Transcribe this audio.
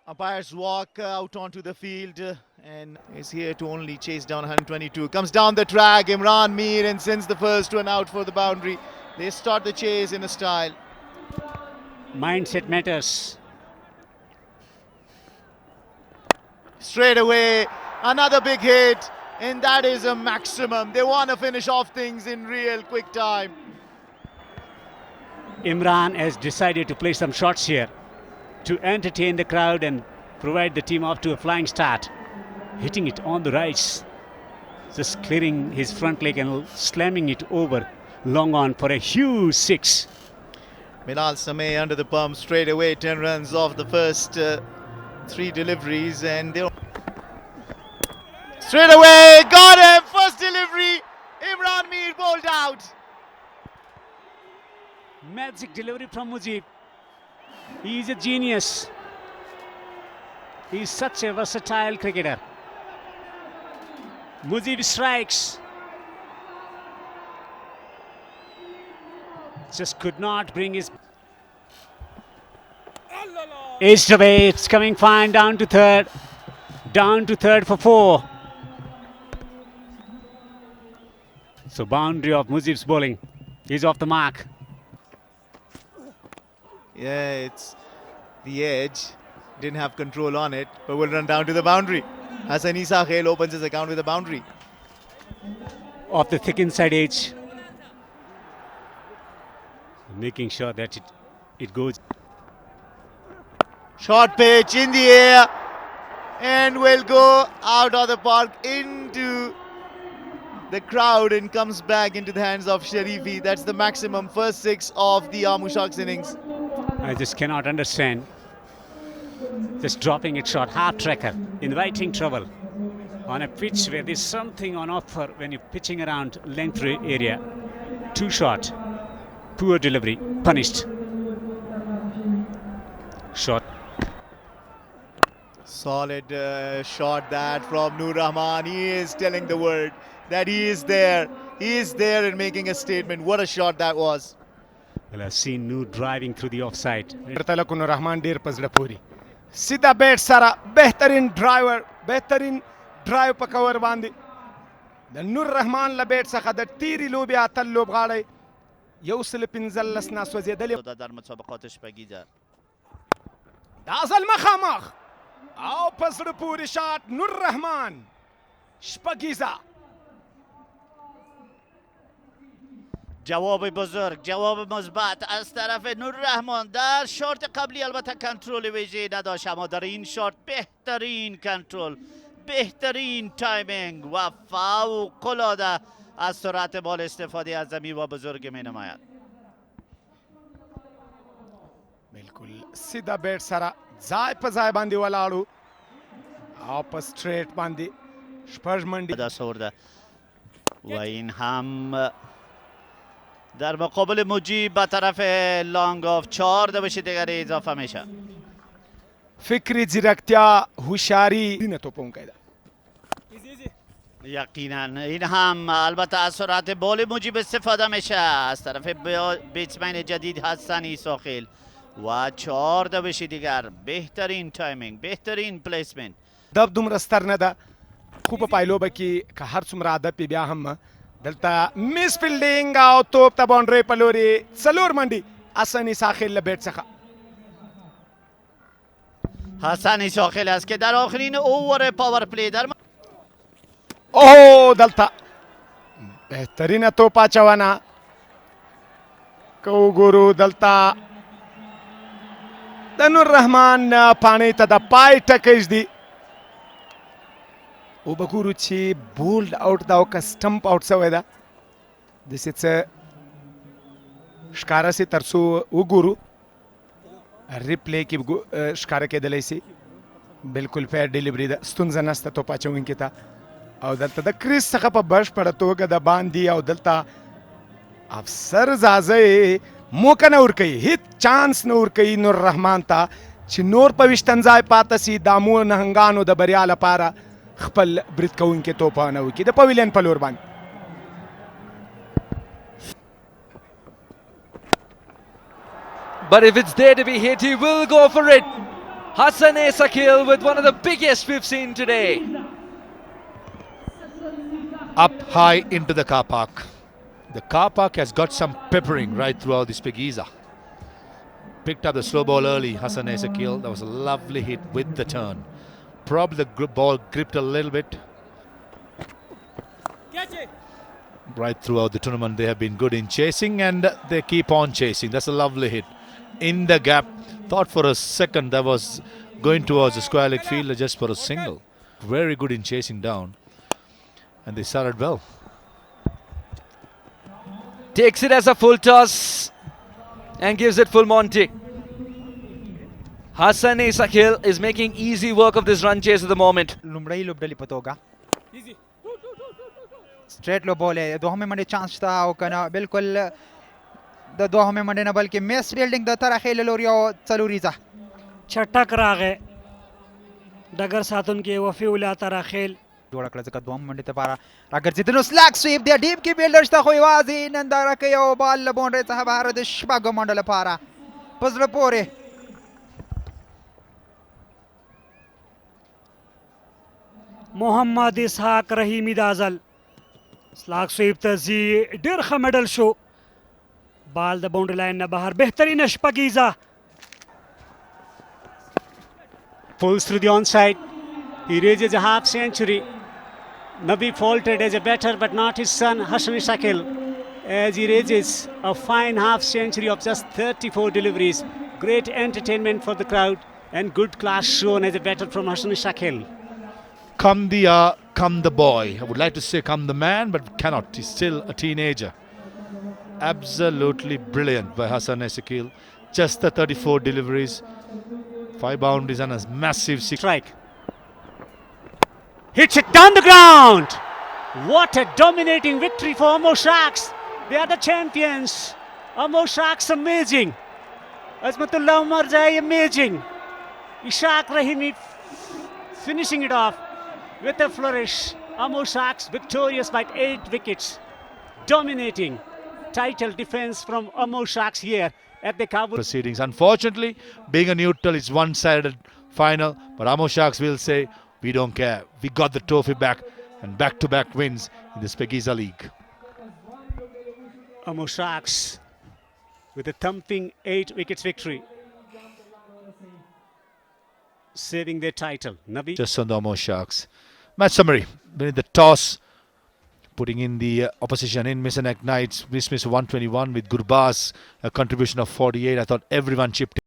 Umpires walk out onto the field and is here to only chase down 122. Comes down the track, Imran Mir, and sends the first one out for the boundary. They start the chase in a style. Mindset matters. Straight away, another big hit, and that is a maximum. They want to finish off things in real quick time. Imran has decided to play some shots here to entertain the crowd and provide the team off to a flying start. Hitting it on the rise, just clearing his front leg and slamming it over long on for a huge six. Milal Sameh under the pump straight away, 10 runs off the first 3 deliveries, and they straight away got him. First delivery, Imran Mir bowled out. Magic delivery from Mujib. He is a genius. He is such a versatile cricketer. Mujib strikes. Just could not bring his edged away. It's coming fine down to third. Down to third for 4. So boundary of Mujib's bowling. He's off the mark. Yeah, it's the edge. Didn't have control on it, but will run down to the boundary. Hassan Isa Khail opens his account with a boundary. Off the thick inside edge. Making sure that it goes. Short pitch in the air and will go out of the park into the crowd and comes back into the hands of Sharifi. That's the maximum first 6 of the Mushaq's innings. I just cannot understand. Just dropping it short, half tracker, inviting trouble on a pitch where there's something on offer when you're pitching around length area. Too short, poor delivery, punished. Shot. Solid shot that from Nur Rahman. He is telling the world that he is there. He is there and making a statement. What a shot that was. Well, I've seen Noor driving through the offside. Nur Rahman ډیر پزړه پوري سیده بیټ سره بهترین ډرایو په کور باندې د نور رحمان له بیټ څخه د تیری لوبې اتل لوبغاړی یو سل 15 نه سوځېدلې در مسابقات شپږیزه دا ځل مخامخ او په زړه پورې شاټ نور رحمان شپږیزه جواب بزرگ، جواب مثبت از طرف نور رحمان. در شارت قبلی البته کنترل ویژه نداشت، اما در این شارت بهترین کنترل، بهترین تایمینگ و فوق‌العاده از سرعت بال استفاده از زمین بزرگ می نماید. بالکل سیده بیټ سره ځای په ځای باندې ولاړو او په سټریټ باندې شپږ منډې دست آورده و این هم در مقابل مجیب به طرف لانگ آف 4 دوش دیگر اضافه میشه. فکری ځیرکتیا هوشیاری دینه توپونکی ده یقینا این هم البته از سرعت بال مجیب استفاده میشه از طرف بیتسمن جدید حسن عیسی خیل و 4 دوش دیگر. بهترین تایمینگ، بهترین پلیسمنت. دب دومره ستر نه ده خو په پایلوبه کې که هر څومره ادب یې بیا هم دلته میس فیلډینګ او توپ ته باونډرۍ په لوري 4 منډې حسن عیسی خیل له بیټ څخه. حسن عیسی خیل است که در آخرین اوور پاور پلی در اوه دلته بهترینه توپ اچونه که وګورو دلته د نور رحمان پاڼۍ ته د پای ټکیج دی وبګورو چې بولډ آوټ دا او که سټمپ آوټ شوی ده داسې څه ښکاره سي تر څو وګورو ریپلی کې ښکاره کېدلی سي. بلکل فیر ډیلیوري ده، ستونزه نشته توپ اچوونکي ته. او دلته د کریس څخه په بشپړه توګه د باندې او دلته افسر زازه یې موقع نه ورکوي، هیڅ چانس نه ورکوي نور رحمان ته چې نور په ویشتم ځای پاته سي د امو نهنګانو د بریا لپاره خپل برید کوونکي توپانه وکړي د پویلین په لور باندې. But if it's there to be hit, he will go for it. Hassaneh Shakil with one of the biggest we've seen today. Up high into the car park. The car park has got some peppering right throughout this Pegiza. Picked up the slow ball early, Hassaneh Shakil. That was a lovely hit with the turn. Probably the ball gripped a little bit. Right throughout the tournament, they have been good in chasing and they keep on chasing. That's a lovely hit. In the gap, thought for a second that was going towards the square leg fielder just for a single. Very good in chasing down. And they started well. Takes it as a full toss and gives it full Monty. Hassaneh Shakil is making easy work of this run chase at the moment. लुमड़ई लुबडली पतोगा straight low ball है दो हमें Monday chance था ओ कना बिल्कुल दो हमें मंडे ना बल्कि मिस फील्डिंग द तरह खेल लोरियो चलूरीजा छठा करा गए डगर साथुन के वफी उला तारा खेल जोड़ा कलज का दो मंडे ते पारा अगर जितनो स्लैग स्वीप दिया डीप की बिल्डर्स ता कोई वाजी नंदारा के ओ बॉल बोंडे ता भारत शबागो मंडल पारा पजल पोरे मोहम्मद इसहाक रहीमी दाजल स्लाग स्वीप तजी डिरखा मेडल शो बाल द बाउंड्री लाइन न बाहर बेहतरीन अशपगीजा Pulls through the onside. He raises a half century. Nabi faltered as a batter, but not his son Hassaneh Shakil, as he raises a fine half century of just 34 deliveries. Great entertainment for the crowd and good class shown as a batter from Hassaneh Shakil. Come the boy. I would like to say come the man, but cannot. He's still a teenager. Absolutely brilliant by Hassaneh Shakil. Just the 34 deliveries, 5 boundaries and a massive 6. Strike. Hits it down the ground. What a dominating victory for Amo Sharks. They are the champions. Amo Sharks amazing. Azmatullah Umarzai amazing. Ishaq Rahimi finishing it off with a flourish. Amo Sharks victorious by 8 wickets. Dominating. Title defense from Amo Sharks here at the Kabul Proceedings. Unfortunately, being a neutral, it's one-sided final. But Amo Sharks will say, we don't care. We got the trophy back and back-to-back wins in the Pegiza League. Amo Sharks with a thumping 8 wickets victory, saving their title. Nabi. Just on the Amo Sharks. Match summary. Winning the toss, putting in the opposition in Misanek Knights. Miss 121 with Gurbaz, a contribution of 48. I thought everyone chipped in.